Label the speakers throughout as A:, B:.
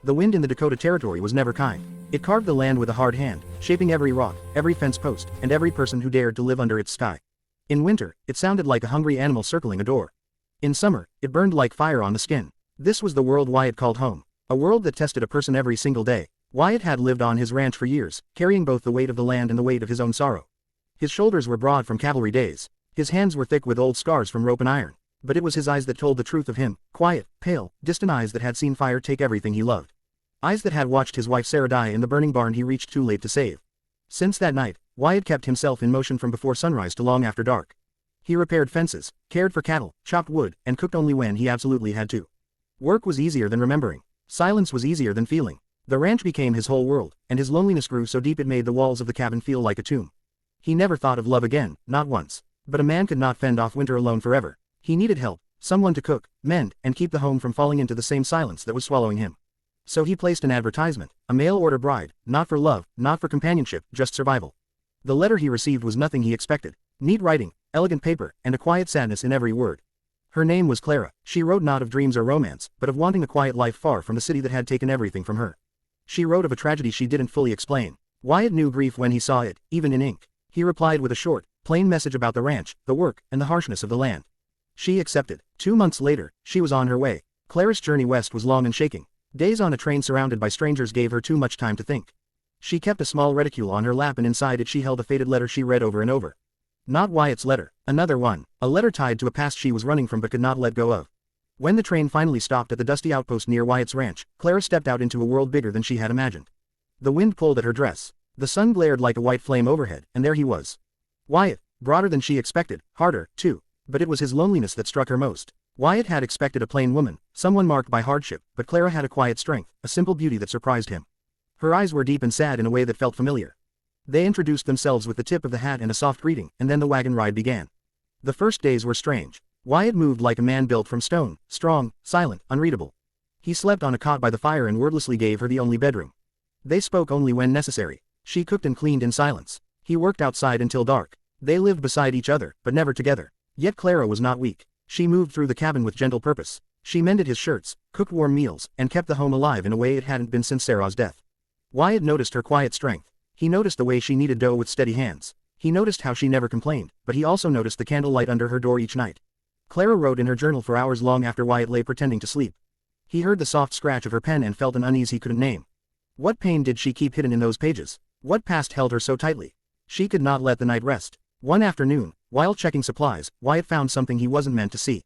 A: The wind in the Dakota Territory was never kind. It carved the land with a hard hand, shaping every rock, every fence post, and every person who dared to live under its sky. In winter, it sounded like a hungry animal circling a door. In summer, it burned like fire on the skin. This was the world Wyatt called home. A world that tested a person every single day. Wyatt had lived on his ranch for years, carrying both the weight of the land and the weight of his own sorrow. His shoulders were broad from cavalry days. His hands were thick with old scars from rope and iron. But it was his eyes that told the truth of him, quiet, pale, distant eyes that had seen fire take everything he loved. Eyes that had watched his wife Sarah die in the burning barn he reached too late to save. Since that night, Wyatt kept himself in motion from before sunrise to long after dark. He repaired fences, cared for cattle, chopped wood, and cooked only when he absolutely had to. Work was easier than remembering. Silence was easier than feeling. The ranch became his whole world, and his loneliness grew so deep it made the walls of the cabin feel like a tomb. He never thought of love again, not once. But a man could not fend off winter alone forever. He needed help, someone to cook, mend, and keep the home from falling into the same silence that was swallowing him. So he placed an advertisement, a mail-order bride, not for love, not for companionship, just survival. The letter he received was nothing he expected. Neat writing, elegant paper, and a quiet sadness in every word. Her name was Clara. She wrote not of dreams or romance, but of wanting a quiet life far from the city that had taken everything from her. She wrote of a tragedy she didn't fully explain. Wyatt knew grief when he saw it, even in ink. He replied with a short, plain message about the ranch, the work, and the harshness of the land. She accepted. 2 months later, she was on her way. Clara's journey west was long and shaking. Days on a train surrounded by strangers gave her too much time to think. She kept a small reticule on her lap and inside it she held a faded letter she read over and over. Not Wyatt's letter, another one, a letter tied to a past she was running from but could not let go of. When the train finally stopped at the dusty outpost near Wyatt's ranch, Clara stepped out into a world bigger than she had imagined. The wind pulled at her dress. The sun glared like a white flame overhead, and there he was. Wyatt, broader than she expected, harder, too. But it was his loneliness that struck her most. Wyatt had expected a plain woman, someone marked by hardship, but Clara had a quiet strength, a simple beauty that surprised him. Her eyes were deep and sad in a way that felt familiar. They introduced themselves with the tip of the hat and a soft greeting, and then the wagon ride began. The first days were strange. Wyatt moved like a man built from stone, strong, silent, unreadable. He slept on a cot by the fire and wordlessly gave her the only bedroom. They spoke only when necessary. She cooked and cleaned in silence. He worked outside until dark. They lived beside each other, but never together. Yet Clara was not weak. She moved through the cabin with gentle purpose. She mended his shirts, cooked warm meals, and kept the home alive in a way it hadn't been since Sarah's death. Wyatt noticed her quiet strength. He noticed the way she kneaded dough with steady hands. He noticed how she never complained, but he also noticed the candlelight under her door each night. Clara wrote in her journal for hours long after Wyatt lay pretending to sleep. He heard the soft scratch of her pen and felt an unease he couldn't name. What pain did she keep hidden in those pages? What past held her so tightly? She could not let the night rest. One afternoon, while checking supplies, Wyatt found something he wasn't meant to see.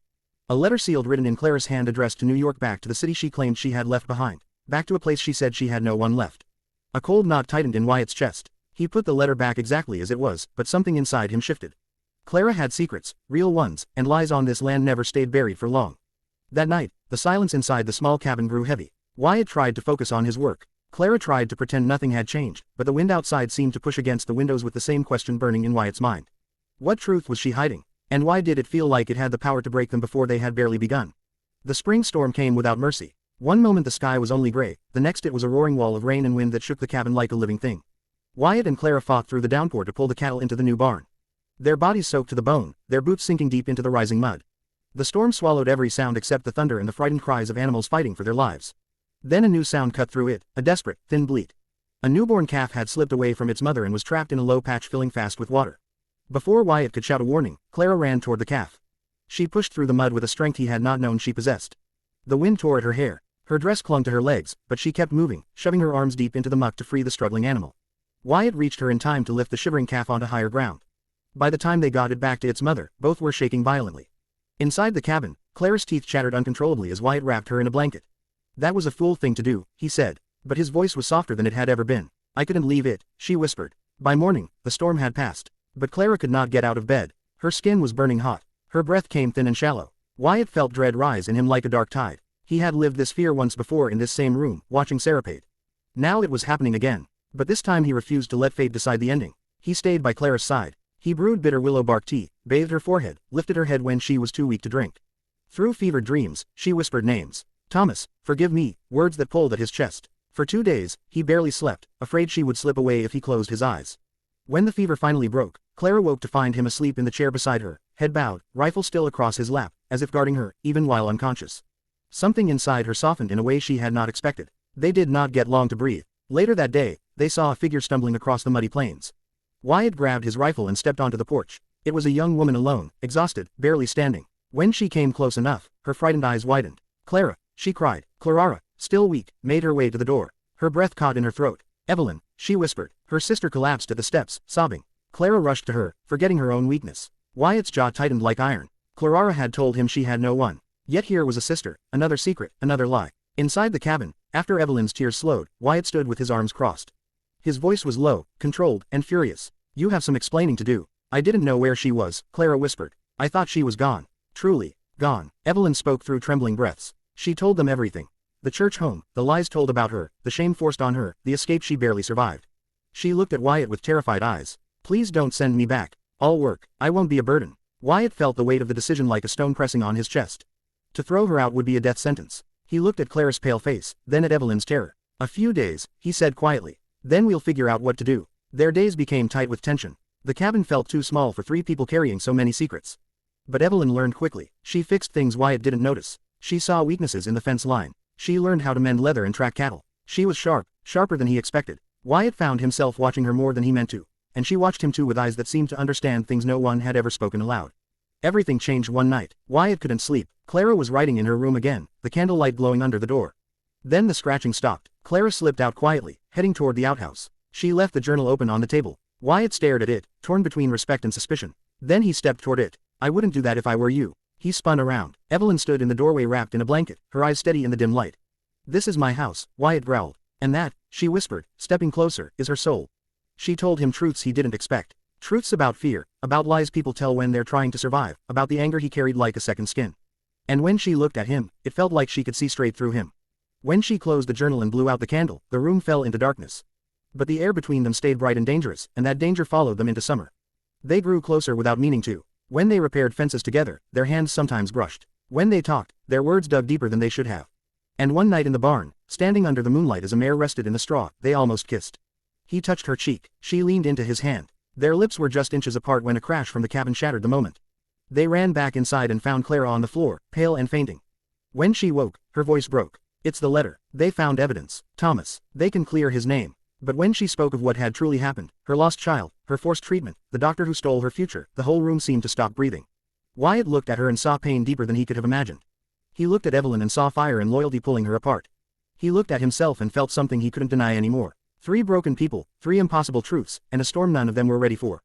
A: A letter sealed written in Clara's hand addressed to New York, back to the city she claimed she had left behind. Back to a place she said she had no one left. A cold knot tightened in Wyatt's chest. He put the letter back exactly as it was, but something inside him shifted. Clara had secrets, real ones, and lies on this land never stayed buried for long. That night, the silence inside the small cabin grew heavy. Wyatt tried to focus on his work. Clara tried to pretend nothing had changed, but the wind outside seemed to push against the windows with the same question burning in Wyatt's mind. What truth was she hiding? And why did it feel like it had the power to break them before they had barely begun? The spring storm came without mercy. One moment the sky was only gray, the next it was a roaring wall of rain and wind that shook the cabin like a living thing. Wyatt and Clara fought through the downpour to pull the cattle into the new barn. Their bodies soaked to the bone, their boots sinking deep into the rising mud. The storm swallowed every sound except the thunder and the frightened cries of animals fighting for their lives. Then a new sound cut through it, a desperate, thin bleat. A newborn calf had slipped away from its mother and was trapped in a low patch filling fast with water. Before Wyatt could shout a warning, Clara ran toward the calf. She pushed through the mud with a strength he had not known she possessed. The wind tore at her hair. Her dress clung to her legs, but she kept moving, shoving her arms deep into the muck to free the struggling animal. Wyatt reached her in time to lift the shivering calf onto higher ground. By the time they got it back to its mother, both were shaking violently. Inside the cabin, Clara's teeth chattered uncontrollably as Wyatt wrapped her in a blanket. That was a fool thing to do, he said, but his voice was softer than it had ever been. I couldn't leave it, she whispered. By morning, the storm had passed. But Clara could not get out of bed. Her skin was burning hot. Her breath came thin and shallow. Wyatt felt dread rise in him like a dark tide. He had lived this fear once before in this same room, watching Sarah Pate. Now it was happening again. But this time he refused to let fate decide the ending. He stayed by Clara's side. He brewed bitter willow bark tea, bathed her forehead, lifted her head when she was too weak to drink. Through fevered dreams, she whispered names. Thomas, forgive me, words that pulled at his chest. For 2 days, he barely slept, afraid she would slip away if he closed his eyes. When the fever finally broke, Clara woke to find him asleep in the chair beside her, head bowed, rifle still across his lap, as if guarding her, even while unconscious. Something inside her softened in a way she had not expected. They did not get long to breathe. Later that day, they saw a figure stumbling across the muddy plains. Wyatt grabbed his rifle and stepped onto the porch. It was a young woman alone, exhausted, barely standing. When she came close enough, her frightened eyes widened. "Clara," she cried. Clara, still weak, made her way to the door. Her breath caught in her throat. "Evelyn," she whispered. Her sister collapsed at the steps, sobbing. Clara rushed to her, forgetting her own weakness. Wyatt's jaw tightened like iron. Clara had told him she had no one. Yet here was a sister, another secret, another lie. Inside the cabin, after Evelyn's tears slowed, Wyatt stood with his arms crossed. His voice was low, controlled, and furious. "You have some explaining to do." "I didn't know where she was," Clara whispered. "I thought she was gone." "Truly, gone." Evelyn spoke through trembling breaths. She told them everything. The church home, the lies told about her, the shame forced on her, the escape she barely survived. She looked at Wyatt with terrified eyes. "Please don't send me back. I'll work. I won't be a burden." Wyatt felt the weight of the decision like a stone pressing on his chest. To throw her out would be a death sentence. He looked at Clara's pale face, then at Evelyn's terror. "A few days," he said quietly. "Then we'll figure out what to do." Their days became tight with tension. The cabin felt too small for 3 people carrying so many secrets. But Evelyn learned quickly. She fixed things Wyatt didn't notice. She saw weaknesses in the fence line. She learned how to mend leather and track cattle. She was sharp, sharper than he expected. Wyatt found himself watching her more than he meant to. And she watched him too with eyes that seemed to understand things no one had ever spoken aloud. Everything changed one night. Wyatt couldn't sleep. Clara was writing in her room again, the candlelight glowing under the door. Then the scratching stopped. Clara slipped out quietly, heading toward the outhouse. She left the journal open on the table. Wyatt stared at it, torn between respect and suspicion. Then he stepped toward it. "I wouldn't do that if I were you." He spun around. Evelyn stood in the doorway wrapped in a blanket, her eyes steady in the dim light. "This is my house," Wyatt growled. "And that," she whispered, stepping closer, "is her soul." She told him truths he didn't expect. Truths about fear, about lies people tell when they're trying to survive, about the anger he carried like a second skin. And when she looked at him, it felt like she could see straight through him. When she closed the journal and blew out the candle, the room fell into darkness. But the air between them stayed bright and dangerous, and that danger followed them into summer. They grew closer without meaning to. When they repaired fences together, their hands sometimes brushed. When they talked, their words dug deeper than they should have. And one night in the barn, standing under the moonlight as a mare rested in the straw, they almost kissed. He touched her cheek. She leaned into his hand. Their lips were just inches apart when a crash from the cabin shattered the moment. They ran back inside and found Clara on the floor, pale and fainting. When she woke, her voice broke. "It's the letter. They found evidence. Thomas. They can clear his name." But when she spoke of what had truly happened, her lost child, her forced treatment, the doctor who stole her future, the whole room seemed to stop breathing. Wyatt looked at her and saw pain deeper than he could have imagined. He looked at Evelyn and saw fire and loyalty pulling her apart. He looked at himself and felt something he couldn't deny anymore. 3 broken people, 3 impossible truths, and a storm none of them were ready for.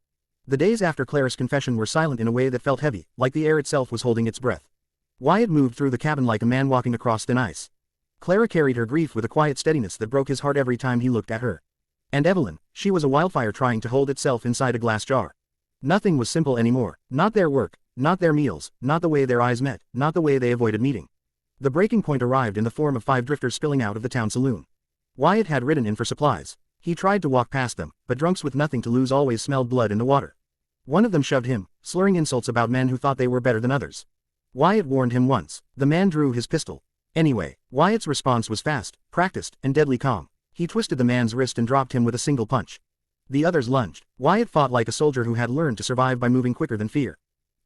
A: The days after Clara's confession were silent in a way that felt heavy, like the air itself was holding its breath. Wyatt moved through the cabin like a man walking across thin ice. Clara carried her grief with a quiet steadiness that broke his heart every time he looked at her. And Evelyn, she was a wildfire trying to hold itself inside a glass jar. Nothing was simple anymore, not their work, not their meals, not the way their eyes met, not the way they avoided meeting. The breaking point arrived in the form of 5 drifters spilling out of the town saloon. Wyatt had ridden in for supplies. He tried to walk past them, but drunks with nothing to lose always smelled blood in the water. One of them shoved him, slurring insults about men who thought they were better than others. Wyatt warned him once. The man drew his pistol. Anyway, Wyatt's response was fast, practiced, and deadly calm. He twisted the man's wrist and dropped him with a single punch. The others lunged. Wyatt fought like a soldier who had learned to survive by moving quicker than fear.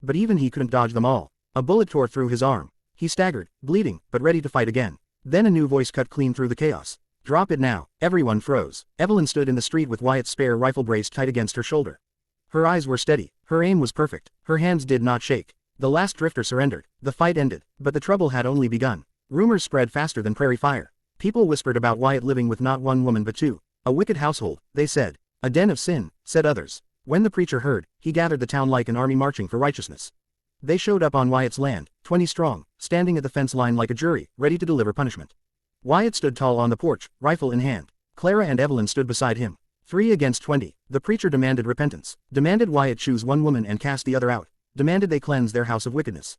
A: But even he couldn't dodge them all. A bullet tore through his arm. He staggered, bleeding, but ready to fight again. Then a new voice cut clean through the chaos. "Drop it now." Everyone froze. Evelyn stood in the street with Wyatt's spare rifle braced tight against her shoulder. Her eyes were steady. Her aim was perfect. Her hands did not shake. The last drifter surrendered. The fight ended. But the trouble had only begun. Rumors spread faster than prairie fire. People whispered about Wyatt living with not 1 woman but 2. A wicked household, they said. A den of sin, said others. When the preacher heard, he gathered the town like an army marching for righteousness. They showed up on Wyatt's land, 20 strong, standing at the fence line like a jury, ready to deliver punishment. Wyatt stood tall on the porch, rifle in hand. Clara and Evelyn stood beside him. 3 against 20. The preacher demanded repentance. Demanded Wyatt choose 1 woman and cast the other out. Demanded they cleanse their house of wickedness.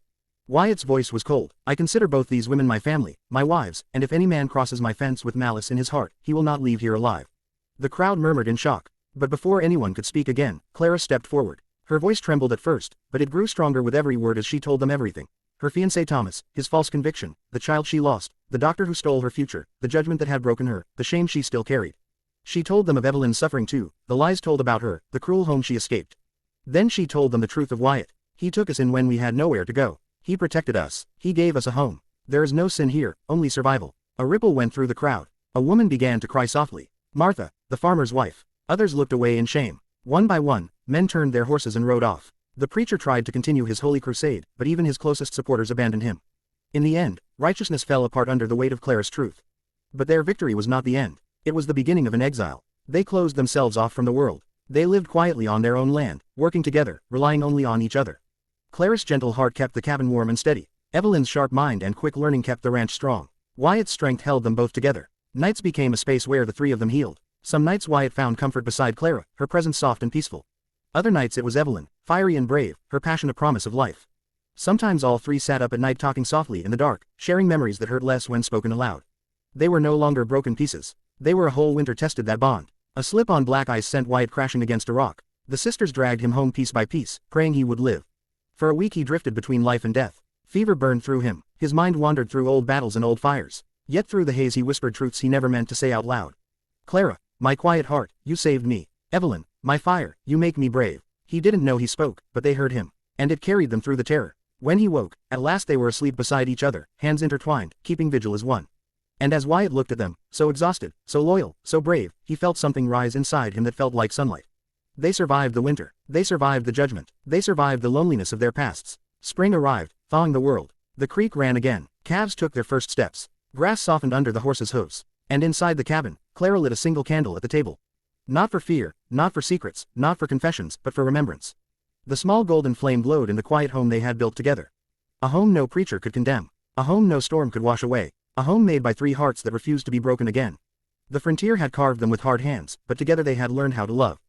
A: Wyatt's voice was cold. "I consider both these women my family, my wives, and if any man crosses my fence with malice in his heart, he will not leave here alive." The crowd murmured in shock. But before anyone could speak again, Clara stepped forward. Her voice trembled at first, but it grew stronger with every word as she told them everything. Her fiancé Thomas, his false conviction, the child she lost, the doctor who stole her future, the judgment that had broken her, the shame she still carried. She told them of Evelyn's suffering too, the lies told about her, the cruel home she escaped. Then she told them the truth of Wyatt. "He took us in when we had nowhere to go. He protected us. He gave us a home. There is no sin here, only survival." A ripple went through the crowd. A woman began to cry softly. Martha, the farmer's wife. Others looked away in shame. One by one, men turned their horses and rode off. The preacher tried to continue his holy crusade, but even his closest supporters abandoned him. In the end, righteousness fell apart under the weight of Clara's truth. But their victory was not the end. It was the beginning of an exile. They closed themselves off from the world. They lived quietly on their own land, working together, relying only on each other. Clara's gentle heart kept the cabin warm and steady. Evelyn's sharp mind and quick learning kept the ranch strong. Wyatt's strength held them both together. Nights became a space where the three of them healed. Some nights Wyatt found comfort beside Clara, her presence soft and peaceful. Other nights it was Evelyn, fiery and brave, her passion a promise of life. Sometimes all three sat up at night talking softly in the dark, sharing memories that hurt less when spoken aloud. They were no longer broken pieces. They were a whole winter tested that bond. A slip on black ice sent Wyatt crashing against a rock. The sisters dragged him home piece by piece, praying he would live. For a week he drifted between life and death. Fever burned through him. His mind wandered through old battles and old fires. Yet through the haze he whispered truths he never meant to say out loud. Clara, my quiet heart, you saved me. Evelyn, my fire, you make me brave. He didn't know he spoke, but they heard him. And it carried them through the terror. When he woke, at last they were asleep beside each other, hands intertwined, keeping vigil as one. And as Wyatt looked at them, so exhausted, so loyal, so brave, he felt something rise inside him that felt like sunlight. They survived the winter. They survived the judgment. They survived the loneliness of their pasts. Spring arrived, thawing the world. The creek ran again. Calves took their first steps. Grass softened under the horses' hooves. And inside the cabin, Clara lit a single candle at the table. Not for fear, not for secrets, not for confessions, but for remembrance. The small golden flame glowed in the quiet home they had built together. A home no preacher could condemn. A home no storm could wash away. A home made by three hearts that refused to be broken again. The frontier had carved them with hard hands, but together they had learned how to love.